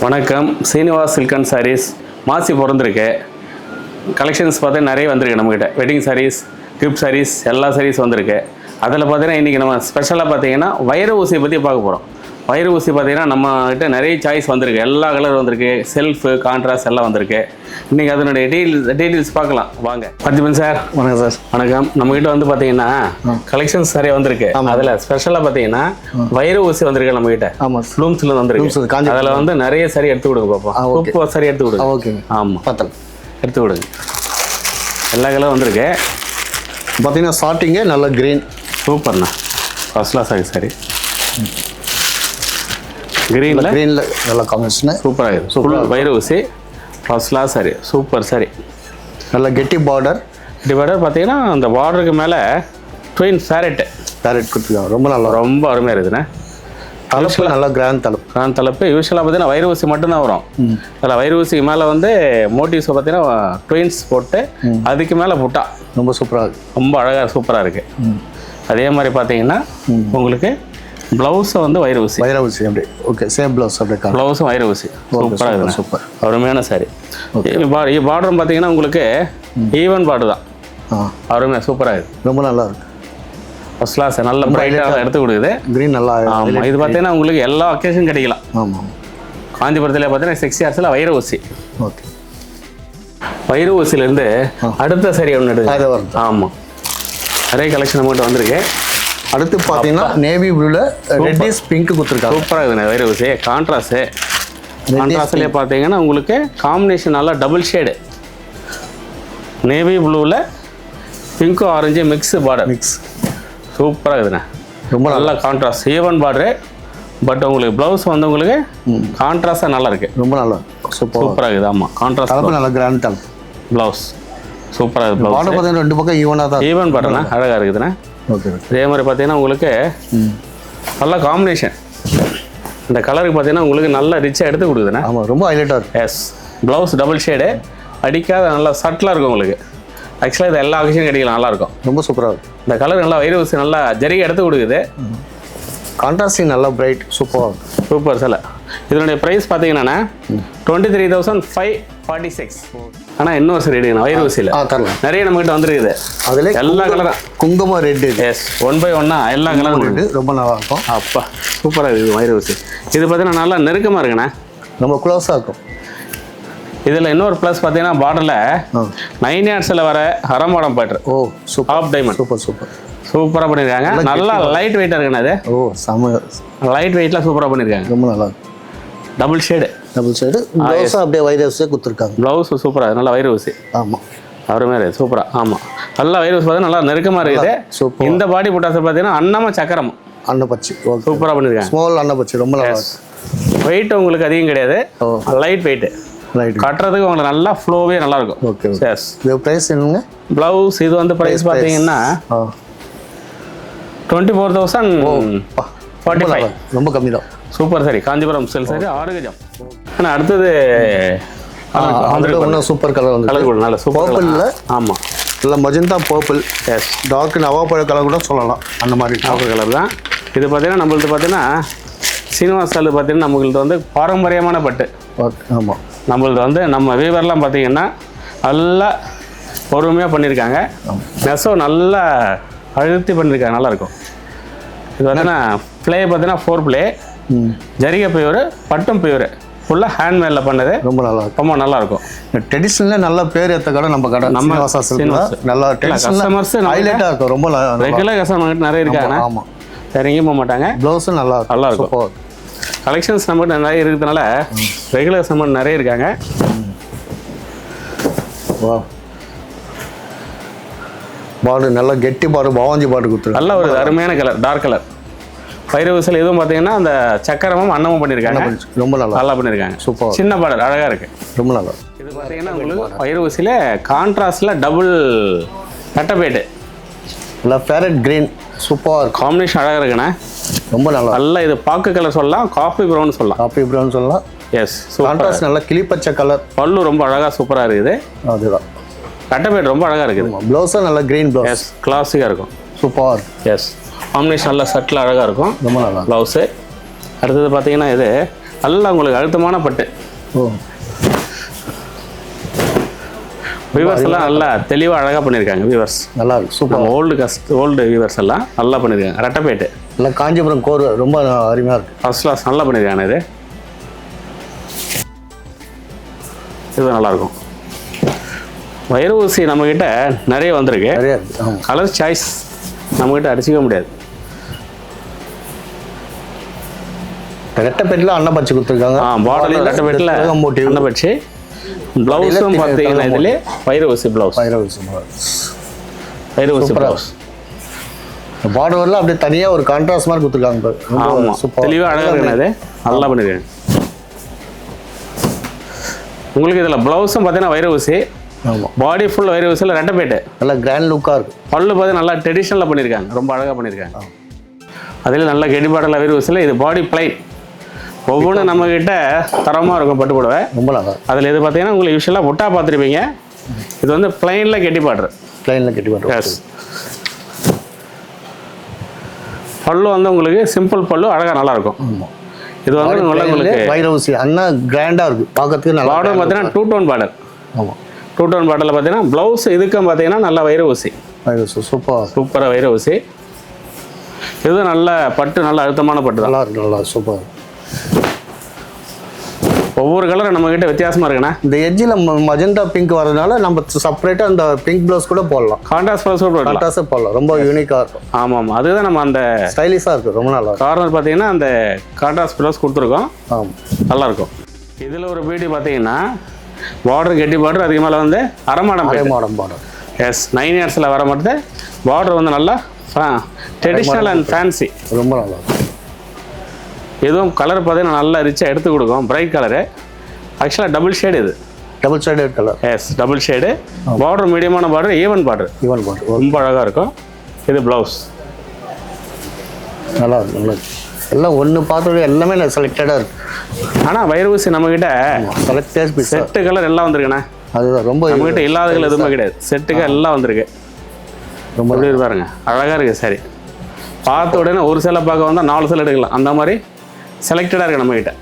வணக்கம். Srinivas silk and saris மாசி பிறந்திருக்கு. Collections பார்த்தா நிறைய வந்திருக்கு நம்மக்கிட்ட. வெட்டிங் சாரீஸ், கிஃப்ட் சாரீஸ், எல்லா சாரீஸ் வந்திருக்கு. அதில் பார்த்தீங்கன்னா இன்றைக்கி நம்ம ஸ்பெஷலாக பார்த்தீங்கன்னா வைர ஊசியை பற்றி பார்க்க போகிறோம். வைர ஊசி பார்த்தீங்கன்னா நம்மகிட்ட நிறைய சாய்ஸ் வந்திருக்கு. எல்லா கலர் வந்திருக்கு, செல்ஃபு, கான்ட்ராஸ்ட் எல்லாம் வந்திருக்கு. இன்றைக்கி அதனுடைய டீட்டெயில்ஸ் பார்க்கலாம் வாங்க. பார்த்திபன் சார் வணக்கம் சார். வணக்கம். நம்மகிட்ட வந்து பார்த்தீங்கன்னா கலெக்ஷன்ஸ் நிறைய வந்திருக்கு. அதில் ஸ்பெஷலாக பார்த்தீங்கன்னா வைர ஊசி வந்திருக்கு நம்மகிட்ட. ஆமாம், ப்ளூம்ஸில் வந்திருக்கு. அதில் வந்து நிறைய சரி எடுத்து கொடுங்க பார்ப்போம். உப்பு சரி எடுத்து கொடுங்க. ஓகேங்க. ஆமாம், பார்த்தலாம், எடுத்து கொடுங்க. எல்லா கலரும் வந்திருக்கு. பார்த்தீங்கன்னா ஸ்டார்டிங்கே நல்ல க்ரீன், சூப்பர்ண்ணா. ஃபர்ஸ்ட் கிளாஸ் ஆகுது சாரி. க்ரீனில் நல்ல காம்பினேஷனு, சூப்பராக இருக்குது. சூப்பர் வைர ஊசி, first class sari, super sari. நல்ல கெட்டி பார்டர். பார்த்தீங்கன்னா அந்த பார்டருக்கு மேலே ட்வின் ஃபேரட் கொடுத்துருக்காங்க. ரொம்ப அருமையாக இருக்குதுண்ணே. தலைப்பு நல்லா கிராண்ட் தலைப்பு யூஸ்வலாக பார்த்தீங்கன்னா வைர ஊசி மட்டும்தான் வரும். அதில் வைர ஊசிக்கு மேலே வந்து மோட்டிவ்ஸ் பார்த்தீங்கன்னா ட்வின்ஸ் போட்டு அதுக்கு மேலே புட்டா ரொம்ப சூப்பராக இருக்குது. ரொம்ப அழகாக சூப்பராக இருக்குது. அதே மாதிரி பார்த்தீங்கன்னா உங்களுக்கு ப்ளவுஸை வந்து வைர ஊசி அப்படி. ஓகே, சேம் ப்ளவுஸ் அப்படியே. ப்ளவுஸும் வைர ஊசி சூப்பராக இருக்குது. சூப்பர், அருமையான சாரி. பார்டரும் பார்த்தீங்கன்னா உங்களுக்கு ஈவன் பார்டர் தான். அருமையாக சூப்பராக இருக்குது. ரொம்ப நல்லா இருக்குது. ஃபர்ஸ்ட் கிளாஸ் நல்ல பிரைட்டாக எடுத்து கொடுக்குது. க்ரீன் நல்லா. ஆமாம், இது பார்த்தீங்கன்னா உங்களுக்கு எல்லா அக்கேஷன் கிடைக்கலாம். ஆமாம், காஞ்சிபுரத்தில் பார்த்தீங்கன்னா 6 இயர்ஸில் வைர ஊசி. ஓகே, வைர ஊசியிலேருந்து அடுத்த சரி ஒன்று எடுத்து. ஆமாம், நிறைய கலெக்ஷன் நம்மகிட்ட வந்திருக்கு. அடுத்து பார்த்தீங்கன்னா நேவி ப்ளூவில் ரெட்டிஷ் பிங்க் கொடுத்துருக்காங்க. சூப்பராக இருக்குண்ணே வைர ஊசி. கான்ட்ராஸ்ட்லேயே பார்த்தீங்கன்னா உங்களுக்கு காம்பினேஷன் நல்லா டபுள் ஷேடு. நேவி ப்ளூவில் பிங்க்கு ஆரஞ்சு மிக்ஸ் பார்டர். சூப்பராக இருக்குதுண்ணே. ரொம்ப நல்லா கான்ட்ராஸ்ட் ஈவன் பார்டரு. பட் உங்களுக்கு ப்ளவுஸ் வந்து உங்களுக்கு கான்ட்ராஸ்டாக நல்லா இருக்குது. ரொம்ப நல்லா சூப்பராக இருக்குது. ஆமாம், கான்ட்ராஸ்ட் தலைப்பு நல்லா கிராண்ட் தலைப்பு. ப்ளவுஸ் சூப்பராக இருக்குது. பார்டர் பார்த்தீங்கன்னா ரெண்டு பக்கம் ஈவனாக தான். ஈவன் பார்டர்ண்ணா அழகாக இருக்குதுண்ணே. ஓகே, அதே மாதிரி பார்த்தீங்கன்னா உங்களுக்கு நல்ல காம்பினேஷன். இந்த கலருக்கு பார்த்தீங்கன்னா உங்களுக்கு நல்ல ரிச்சாக எடுத்து கொடுக்குதுண்ணே. ஆமாம், ரொம்ப ஹைலைட்டாக இருக்குது. எஸ், ப்ளவுஸ் டபுள் ஷேடு அடிக்காத நல்லா சட்டிலாக இருக்கும் உங்களுக்கு. ஆக்சுவலாக இது எல்லா விஷயம் கிடைக்கலாம், நல்லாயிருக்கும். ரொம்ப சூப்பராக இருக்கும். இந்த கலர் நல்லா வைர ஊசி நல்லா ஜரிகை எடுத்து கொடுக்குது. கான்ட்ராஸ்டிங் நல்லா பிரைட் சூப்பர். சூப்பர் சில. இதனுடைய ப்ரைஸ் பார்த்தீங்கன்னா 23,546. ஆனால் இன்னொரு சரி எடுக்கணும் வைர ஊசியில். தரலாம். நிறைய நம்மகிட்ட வந்துருக்குது. அதில் எல்லா கலரும் குங்குமம் ரெட்டு. எஸ், 1 by 1 எல்லா கலரும் ரெட்டு ரொம்ப நல்லா இருக்கும். அப்பா சூப்பராக இருக்குது வைர ஊசி. இது பார்த்தீங்கன்னா நல்லா நெருக்கமாக இருக்குண்ணே, ரொம்ப க்ளோஸாக இருக்கும். இதில் இன்னொரு ப்ளஸ் பார்த்தீங்கன்னா பார்டரில் 9 yardsல வர அரமாடம் பேட்ரு. ஓ சூப்பர், ஆஃப் டைமண்ட். சூப்பராக பண்ணியிருக்காங்க. நல்லா லைட் வெயிட்டாக இருக்குண்ணா. அது செம லைட் வெயிட்டில் சூப்பராக பண்ணியிருக்காங்க. ரொம்ப நல்லா இருக்கும். டபுள் ஷேடு ப்ளவுஸும் அப்படியே வைர ஊசியே கொடுத்துருக்காங்க. ப்ளவுஸ் சூப்பராக நல்லா வைர ஊசி. ஆமாம், அவருமே இருக்குது சூப்பராக. ஆமாம், நல்லா வைர ஊசி பார்த்தா நல்லா நெருக்கமாக இருக்குது. சூப்பர். இந்த பாடி புட்டாஸ் பார்த்தீங்கன்னா அன்னமும் சக்கரமும் அன்னப்பச்சி சூப்பராக பண்ணியிருக்காங்க. ஸ்மால் அன்னப்பச்சி ரொம்ப நல்லா. வெயிட் உங்களுக்கு அதிகம் கிடையாது, லைட் வெயிட்டு. கட்டுறதுக்கு உங்களுக்கு நல்லா ஃப்ளோவே நல்லா இருக்கும். Okay, yes. இது ப்ரைஸ் என்னங்க? ப்ளவுஸ் இது வந்து ப்ரைஸ் பார்த்தீங்கன்னா 24,045. ரொம்ப கம்மி தான். சூப்பர் சரி. காஞ்சிபுரம் சில்க் சாரி 6 கஜம். ஆனால் அடுத்தது இன்னும் சூப்பர் கலர் வந்து கலர் கூட நல்ல சூப்பர் பர்பிளில். ஆமாம், இல்லை மஜந்தா பர்பிள். எஸ், டார்க் நவாப்பழ கலர் கூட சொல்லலாம். அந்த மாதிரி டார்க் கலர் தான் இது. பார்த்தீங்கன்னா நம்மளுக்கு பார்த்தீங்கன்னா சீனிவாஸ் சாலு பார்த்தீங்கன்னா நம்மளுக்கு வந்து பாரம்பரியமான பட்டு. ஆமாம், நம்மளுக்கு வந்து நம்ம வீவர்லாம் பார்த்தீங்கன்னா நல்லா பொறுமையாக பண்ணியிருக்காங்க. நெசோ நல்லா அழுத்தி பண்ணியிருக்காங்க, நல்லாயிருக்கும். இது பார்த்தீங்கன்னா ப்ளே பார்த்தீங்கன்னா 4 ப்ளே, ஜரிகை பியூர், பட்டும் பியூர், ஃபுல்லாக ஹேண்ட்மேடில் பண்ணது. ரொம்ப நல்லா இருக்கும். ரொம்ப நல்லாயிருக்கும். ட்ரெடிஷ்னலில் நல்ல பேர் ஏற்ற கடை நம்ம கடை. நம்ம நல்லா கஸ்டமர்ஸ் ஹைலைட்டாக இருக்கும். ரொம்ப ரெகுலர் கஸ்டமர் நிறைய இருக்காங்க. ஆமாம், வேற எங்கேயும் போக மாட்டாங்க. ப்ளவுஸும் நல்லா இருக்கும். கலெக்ஷன்ஸ் நம்மகிட்ட நிறைய இருக்கிறதுனால ரெகுலர் கஸ்டமர் நிறைய இருக்காங்க. வா, பார்டர் நல்லா கெட்டி பார்டர், பவாஞ்சி பார்டர் கொடுத்துருக்காங்க. நல்ல ஒரு அருமையான கலர், டார்க் கலர். வைர ஊசியில் எதுவும் பார்த்தீங்கன்னா அந்த சக்கரமும் அன்னமும் பண்ணியிருக்காங்க. ரொம்ப நல்லா பண்ணியிருக்காங்க. சூப்பர். சின்ன பார்டர் அழகாக இருக்கு. ரொம்ப நல்லா. இது பார்த்தீங்கன்னா உங்களுக்கு வைர ஊசியில் கான்ட்ராஸ்டில் டபுள் கட்டப்பேட்டு நல்லா ஃபேரட் கிரீன் சூப்பர் காம்பினேஷன் அழகாக இருக்குண்ணே. ரொம்ப நல்லா. இது பாக்கு கலர் சொல்லலாம், காஃபி ப்ரௌன் சொல்லலாம். எஸ், கான்ட்ராஸ்ட் நல்லா கிளிப்பச்சை கலர். பல்லு ரொம்ப அழகாக சூப்பராக இருக்குது. அதுதான் கட்டப்பேட் ரொம்ப அழகாக இருக்குது. ப்ளவுஸும் நல்லா க்ரீன் ப்ளவுஸ். எஸ், கிளாஸிக்காக இருக்கும். சூப்பர். எஸ், காம்பினேஷன் நல்லா சட்டில் அழகாக இருக்கும். ரொம்ப நல்லா ப்ளவுஸு. அடுத்தது பார்த்தீங்கன்னா இது நல்லா உங்களுக்கு அழுத்தமான பட்டு. ஓ, வியூவர்ஸ் எல்லாம் நல்லா தெளிவாக அழகாக பண்ணியிருக்காங்க. வியூவர்ஸ் நல்லா இருக்கு, சூப்பர். நம்ம ஓல்டு வியூவர்ஸ் எல்லாம் நல்லா பண்ணியிருக்காங்க. ரெட்டைப்பேட்டு நல்லா காஞ்சிபுரம் கோர் ரொம்ப அருமையாக இருக்கு. ஃபர்ஸ்ட் கிளாஸ் நல்லா பண்ணியிருக்காங்க. இது நல்லாயிருக்கும். வயிறு ஊசி நம்மக்கிட்ட நிறைய வந்திருக்கு. நிறையா இருக்கு. ஆமாம், கலர் சாய்ஸ் நம்மக்கிட்ட அடிச்சிக்க முடியாது. ரெட்டைப்பேட்டில் அன்னப்பச்சி கொடுத்துருக்காங்க. பார்டரில் ரெட்டைப்பேட்டில் அன்னப்பச்சி. ப்ளவுஸும் பார்த்தீங்கன்னா இதிலே வயிறு ஊசி ப்ளவுஸ். வயிறு ஊசி ப்ளவுஸ். பார்டரில் அப்படியே தனியாக ஒரு கான்ட்ராஸ்ட் மாதிரி கொடுத்துருக்காங்க. ஆமாம், தெளிவாக அழகாக இருக்குண்ணே. நல்லா பண்ணிருக்கேன். உங்களுக்கு இதில் ப்ளவுஸும் பார்த்தீங்கன்னா வயிறு ஊசி. ஆமாம், பாடி ஃபுல் வயிறு ஊசியில் ரெட்டைப்பேட்டு. நல்லா கிராண்ட் லுக்காக இருக்குது. பல்லு பார்த்தீங்கன்னா நல்லா ட்ரெடிஷ்னலாக பண்ணியிருக்காங்க. ரொம்ப அழகாக பண்ணியிருக்காங்க. அதில் நல்ல கெடி பாடலில் வயிறு ஊசியில். இது பாடி பிளைன். ஒவ்வொன்றும் நம்மக்கிட்ட தரமாக இருக்கும் பட்டு புடவை. ரொம்ப நல்லா. அதில் இது பார்த்தீங்கன்னா உங்களுக்கு யூஸ்வலாக முட்டா பார்த்துருப்பீங்க. இது வந்து பிளைனில் கெட்டி பாடுற. பிளைனில் கெட்டி பாடுற. எஸ். பல்லு வந்து உங்களுக்கு சிம்பிள் பல்லு அழகாக நல்லாயிருக்கும். ஆமாம், இது வந்து உங்களுக்கு வயிறு ஊசி அண்ணா கிராண்டாக இருக்குது பார்க்கறதுக்கு. நல்லா பார்டர் பார்த்தீங்கன்னா 2 டோன் பார்டர். ஆமாம், 2 டோன் பார்டரில் பார்த்தீங்கன்னா ப்ளவுஸ் இதுக்கும் பார்த்தீங்கன்னா நல்லா வயிறு ஊசி. வயிறு ஊசி சூப்பராக வயிறு ஊசி. இது நல்ல பட்டு, நல்ல அழுத்தமான பட்டு தான். நல்லா இருக்கு. நல்லா சூப்பர். ஒவ்வொரு கலரும் நம்மக்கிட்ட வித்தியாசமாக இருக்குண்ணா. இந்த எட்ஜில் மஜந்தா பிங்க் வரதுனால நம்ம செப்பரேட்டாக அந்த பிங்க் ப்ளவுஸ் கூட போடலாம். கான்ட்ராஸ்ட் ப்ளவுஸ் கூட போடலாம். கான்ட்ராஸ்ட் போடலாம். ரொம்ப யூனிக்காக இருக்கும். ஆமாம், அதுதான் நம்ம அந்த ஸ்டைலிஷாக இருக்குது. ரொம்ப நல்லா இருக்கும். கார்னர் பார்த்தீங்கன்னா அந்த கான்ட்ராஸ்ட் ப்ளவுஸ் கொடுத்துருக்கோம். ஆமாம், நல்லாயிருக்கும். இதில் ஒரு பியூட்டி பார்த்தீங்கன்னா பார்டர் கெட்டி பார்டர், அதுக்கு மேலே வந்து அரைமாடம் பார்டர். எஸ், 9 இயர்ஸில் வர மாட்டேது. பார்டர் வந்து நல்லா ட்ரெடிஷ்னல் அண்ட் ஃபேன்சி. ரொம்ப நல்லா இருக்கும். எதுவும் கலர் பார்த்தீங்கன்னா நல்லா ரிச்சாக எடுத்து கொடுக்கும். Bright colour. ஆக்சுவலாக டபுள் ஷேடு. இது double shaded colour. Yes, double shade. Border மீடியமான பார்டர், ஈவன் பார்டர். ரொம்ப அழகாக இருக்கும். இது ப்ளவுஸ். நல்லா இருக்கும். நல்லா இருக்கு. எல்லாம் ஒன்று பார்த்தோட எல்லாமே செலக்டடாக இருக்கு. ஆனால் வயிறு ஊசி நம்மக்கிட்ட செலக்டட் பீஸ். செட்டு கலர் எல்லாம் வந்திருக்குண்ணே. அதுதான் ரொம்ப நம்மக்கிட்ட இல்லாதகள் எதுவுமே கிடையாது. செட்டுக்கு எல்லாம் வந்திருக்கு. ரொம்ப பாருங்க, அழகாக இருக்குது. சரி, பார்த்த உடனே ஒரு சிலை பார்க்க வந்தால் 4 சிலை எடுக்கலாம். அந்த மாதிரி செலக்டடாக இருக்குது நம்மக்கிட்ட.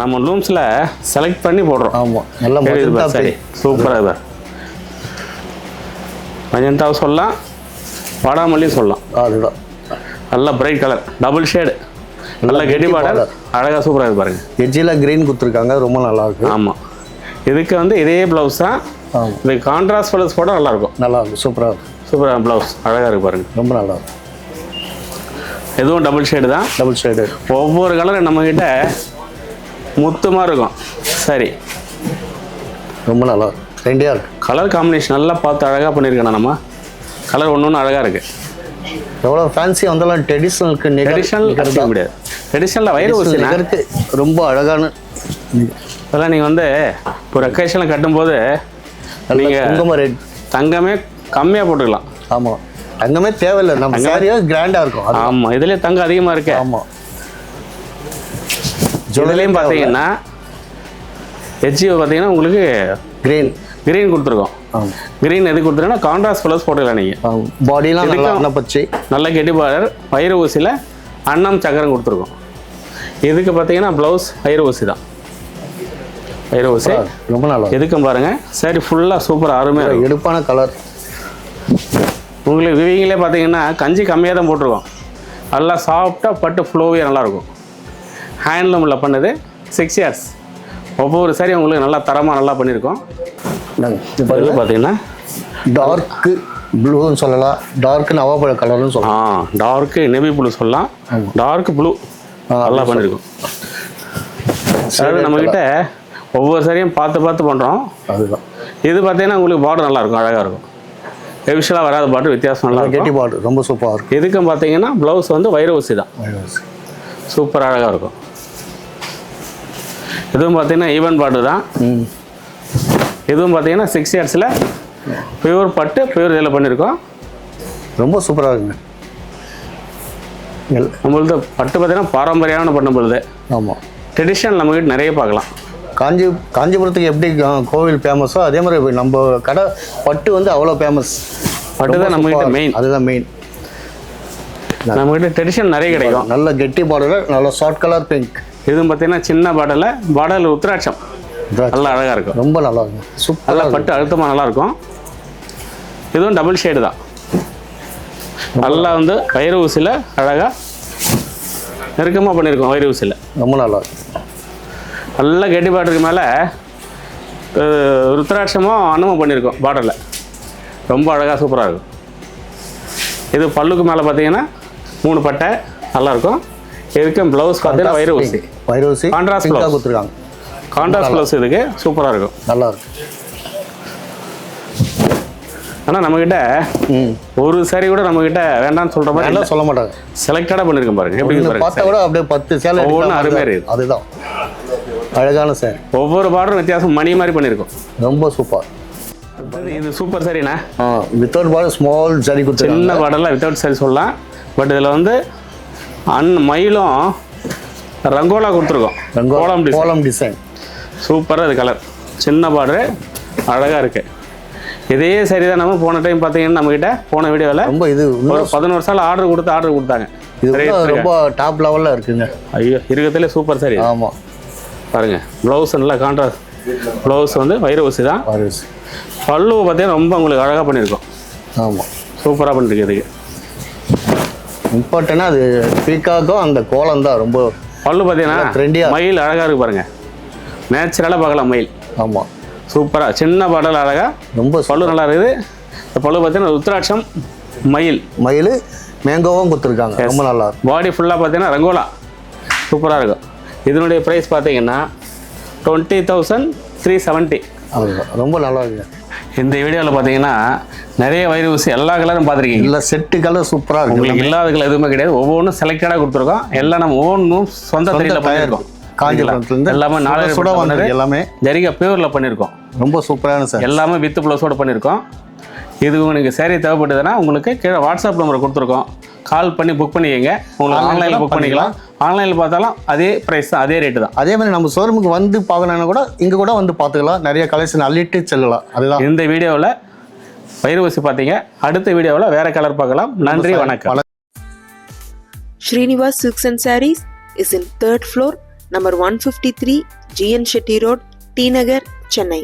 நம்ம லூம்ஸில் செலக்ட் பண்ணி போடுறோம். ஆமாம், நல்லா சரி, சூப்பராக இது. மஜந்தாவை சொல்லலாம், வாடாமல்லியும் சொல்லலாம். அதுதான் நல்லா பிரைட் கலர், டபுள் ஷேடு, நல்லா கெட்டி பார்டர், அழகாக சூப்பராக இது பாருங்க. எட்ஜில் கிரீன் கொடுத்துருக்காங்க. ரொம்ப நல்லா இருக்கு. ஆமாம், இதுக்கு வந்து இதே ப்ளவுஸ் தான். இது கான்ட்ராஸ்ட் ப்ளவுஸ் போட்டால் நல்லாயிருக்கும். நல்லா இருக்கும். சூப்பராக இருக்கும். சூப்பராக ப்ளவுஸ் அழகாக இருக்கு பாருங்க. ரொம்ப நல்லா இருக்கும். எதுவும் டபுள் ஷேடு தான். Double shade. ஒவ்வொரு கலரும் நம்மக்கிட்ட முத்துமாக இருக்கும். சரி, ரொம்ப நல்லா இருக்கும். ரெண்டியாக இருக்கு. கலர் காம்பினேஷன் நல்லா பார்த்து அழகாக பண்ணியிருக்கேன். நம்ம கலர் ஒன்று ஒன்று அழகாக இருக்குது. எவ்வளோ ஃபேன்சியாக வந்தாலும் ட்ரெடிஷ்னலுக்கு ட்ரெடிஷ்னல் கட்ட முடியாது. ட்ரெடிஷ்னலில் வயிறு ஊசி ரொம்ப அழகான. அதெல்லாம் நீங்கள் வந்து ஒரு அக்கேஷனில் கட்டும்போது நீங்கள் தங்கமே கம்மியாக போட்டுக்கலாம். ஆமாம், தங்கமே தேவையில்லை. நம்ம சாரியாக கிராண்டாக இருக்கும். ஆமாம், இதுலேயே தங்கம் அதிகமாக இருக்கு. ஆமாம், ஜுவல்லையும் பார்த்தீங்கன்னா ஹெச்இஓ பார்த்தீங்கன்னா உங்களுக்கு கிரீன் கொடுத்துருக்கோம். கிரீன் எது கொடுத்துருக்கோன்னா கான்ட்ராஸ்ட் ப்ளவுஸ் போட்டுக்கலாம். நீங்கள் பாடியெலாம் நல்லா பச்சை, நல்ல கெட்டி பார்டர், வயிறு ஊசியில் அன்னம் சக்கரம் கொடுத்துருக்கோம். இதுக்கு பார்த்தீங்கன்னா ப்ளவுஸ் வயிறு ஊசி தான். வயிறு ஊசி ரொம்ப நல்லா எதுக்கும் பாருங்கள். சரி, ஃபுல்லாக சூப்பராக அருமையாக எடுப்பான கலர். உங்களுக்கு விவிங்களே பார்த்தீங்கன்னா கஞ்சி கம்மியாக தான் போட்டிருக்கோம். நல்லா சாஃப்டாக பட்டு ஃப்ளோவியாக நல்லாயிருக்கும். ஹேண்ட்லூமில் பண்ணது 6 இயர்ஸ். ஒவ்வொரு சாரி உங்களுக்கு நல்லா தரமாக நல்லா பண்ணியிருக்கோம். இது பார்த்தீங்கன்னா டார்க்கு ப்ளூன்னு சொல்லலாம். டார்க்கு நவாப்பழ கலர்னு சொல்லலாம். டார்க்கு நெவி ப்ளூ சொல்லலாம். டார்க் ப்ளூ நல்லா பண்ணியிருக்கோம். அதாவது நம்மக்கிட்ட ஒவ்வொரு சாரியும் பார்த்து பார்த்து பண்ணுறோம். அதுதான். இது பார்த்தீங்கன்னா உங்களுக்கு பார்டர் நல்லாயிருக்கும், அழகாக இருக்கும். ஹெவிஷலாக வராத பார்டர், வித்தியாசம் நல்லா கெட்டி பார்டர் ரொம்ப சூப்பராக இருக்கும். இதுக்கும் பார்த்தீங்கன்னா ப்ளவுஸ் வந்து வயிறு ஊசி தான். சூப்பர் அழகாக இருக்கும். இதுவும் பார்த்தீங்கன்னா ஈவன் பார்டர் தான். இதுவும் பார்த்தீங்கன்னா 6 இயர்ஸில் பியூர் பட்டு பியூர் இதில் பண்ணியிருக்கோம். ரொம்ப சூப்பராக இருக்குங்க. நம்மளது பட்டு பார்த்தீங்கன்னா பாரம்பரியமான பண்ண பொழுது. ஆமாம், ட்ரெடிஷனல் நம்மகிட்ட நிறைய பார்க்கலாம். காஞ்சிபுரத்துக்கு எப்படி கோவில் ஃபேமஸோ அதே மாதிரி நம்ம கடை பட்டு வந்து அவ்வளோ ஃபேமஸ். பட்டு தான் நம்மகிட்ட மெயின். அதுதான் மெயின். நம்மகிட்ட ட்ரெடிஷன் நிறைய கிடைக்கும். நல்ல கெட்டி பார்டர், நல்ல ஷார்ட் கலர் பிங்க். இதுவும் பார்த்தீங்கன்னா சின்ன பாடலில் உத்திராட்சம் நல்லா அழகாக இருக்கும். ரொம்ப நல்லா இருக்கும். சூப்பர். நல்லா பட்டு அழுத்தமாக நல்லாயிருக்கும். இதுவும் டபுள் ஷேடு தான். நல்லா வந்து வைர ஊசியில் அழகாக நெருக்கமாக பண்ணியிருக்கோம். வைர ஊசியில் ரொம்ப நல்லா இருக்கும். நல்லா கெட்டி பாட்டுக்கு மேலே ருத்ராட்சமும் அன்னமும் பண்ணியிருக்கோம் பார்டரில். ரொம்ப அழகாக சூப்பராக இருக்கும். இது பல்லுக்கு மேலே பார்த்தீங்கன்னா 3 பட்டை நல்லாயிருக்கும். இதுக்கு ப்ளவுஸ் பார்த்தீங்கன்னா வைர ஊசி கான்ட்ராஸ்ட் ப்ளவுஸ் கொடுத்துருக்காங்க. கான்ட்ராஸ்ட் ப்ளவுஸ் இதுக்கு சூப்பராக இருக்கும். நல்லா இருக்கும். ஆனால் நம்மக்கிட்ட ஒரு சாரி கூட நம்மக்கிட்ட வேண்டாம்னு சொல்கிற மாதிரி எல்லாம் சொல்ல மாட்டாங்க. செலக்டடாக பண்ணியிருக்கோம் பாருங்க. எப்படி பார்த்தா கூட அப்படியே 10 சேலை ஒவ்வொன்றும் அருமையாக இருக்குது. அதுதான் அழகான சாரி. ஒவ்வொரு பார்டரும் வித்தியாசம் மணி மாதிரி பண்ணியிருக்கோம். ரொம்ப சூப்பர். இது சூப்பர் சாரிண்ணா. வித்தவுட் பார்டர் ஸ்மால் சாரி கொடுத்துருக்காங்க. சின்ன பார்டர்லாம் வித்தவுட் சாரி சொல்லலாம். பட் இதில் வந்து மயிலும் ரங்கோலா கொடுத்துருக்கோம். கோலம் டிசைன் சூப்பராக இது கலர். சின்ன பார்டரு அழகாக இருக்குது. இதே சரி தான். நம்ம போன டைம் பார்த்தீங்கன்னா நம்மக்கிட்ட போன வீடியோவில் ரொம்ப இது ஒரு 11 வருஷம் ஆர்டர் கொடுத்தாங்க. இது ரொம்ப டாப் லெவலில் இருக்குங்க. ஐயோ இருக்கிறதுலே சூப்பர் சாரி. ஆமாம் பாருங்க. ப்ளவுஸ் நல்லா கான்ட்ராஸ்ட் ப்ளவுஸ் வந்து வைர ஊசி தான். பல்லு பார்த்தீங்கன்னா ரொம்ப உங்களுக்கு அழகாக பண்ணியிருக்கோம். ஆமாம் சூப்பராக பண்ணிருக்கு. இதுக்கு இம்பார்ட்டன்னா அது பீக்காக்கும் அந்த கோலம் தான் ரொம்ப. பல்லு பார்த்தீங்கன்னா ட்ரெண்டியாக மயில் அழகாக இருக்குது பாருங்க. நேச்சுரலாக பார்க்கலாம் மயில். ஆமாம் சூப்பராக சின்ன பாடல் அழகாக ரொம்ப பல்லு நல்லா இருக்குது. இந்த பல்லு பார்த்தீங்கன்னா ருத்ராட்சம் மயில் மேங்கோவும் கொடுத்துருக்காங்க. ரொம்ப நல்லா இருக்கும். பாடி ஃபுல்லாக பார்த்தீங்கன்னா ரங்கோலா சூப்பராக இருக்கும். இதனுடைய ப்ரைஸ் பார்த்தீங்கன்னா 20,370. ரொம்ப நல்லா இருக்கு. இந்த வீடியோவில் பார்த்தீங்கன்னா நிறைய வைர ஊசி எல்லா கலரும் பார்த்துருக்கீங்க. இல்லை செட்டு கலர் சூப்பராக இருக்கும். உங்களுக்கு இல்லாத கலர் எதுவுமே கிடையாது. ஒவ்வொன்றும் செலக்டடாக கொடுத்துருக்கோம். எல்லாம் நம்ம ஓன்னும் சொந்த தெரியல பண்ணியிருக்கோம். காஞ்சிபுரத்துலேருந்து எல்லாமே 4 சுட வந்து எல்லாமே ஜரிகா பியூரில் பண்ணியிருக்கோம். ரொம்ப சூப்பரான சார். எல்லாமே வித் ப்ளவுஸோடு பண்ணியிருக்கோம். இது உங்களுக்கு சேரீ தேவைப்பட்டதுன்னா உங்களுக்கு கீழே வாட்ஸ்அப் நம்பரை கொடுத்துருக்கோம். கால் பண்ணி புக் பண்ணிக்கங்க. உங்களுக்கு ஆன்லைனில் புக் பண்ணிக்கலாம். ஆன்லைனில் பார்த்தாலும் அதே ப்ரைஸ் தான், அதே ரேட்டு தான். அதே மாதிரி நம்ம ஷோரூமுக்கு வந்து பார்க்கணுன்னா கூட இங்கே கூட வந்து பார்த்துக்கலாம். நிறைய கலெக்ஷன் அள்ளிட்டு செல்லலாம். அதுதான் இந்த வீடியோவில் வைர ஊசி பார்த்தீங்க. அடுத்த வீடியோவில் வேறு கலர் பார்க்கலாம். நன்றி, வணக்கம். Srinivas Silks and Sarees is in 3rd floor, number 153, GN Shetty Road, T Nagar, Chennai.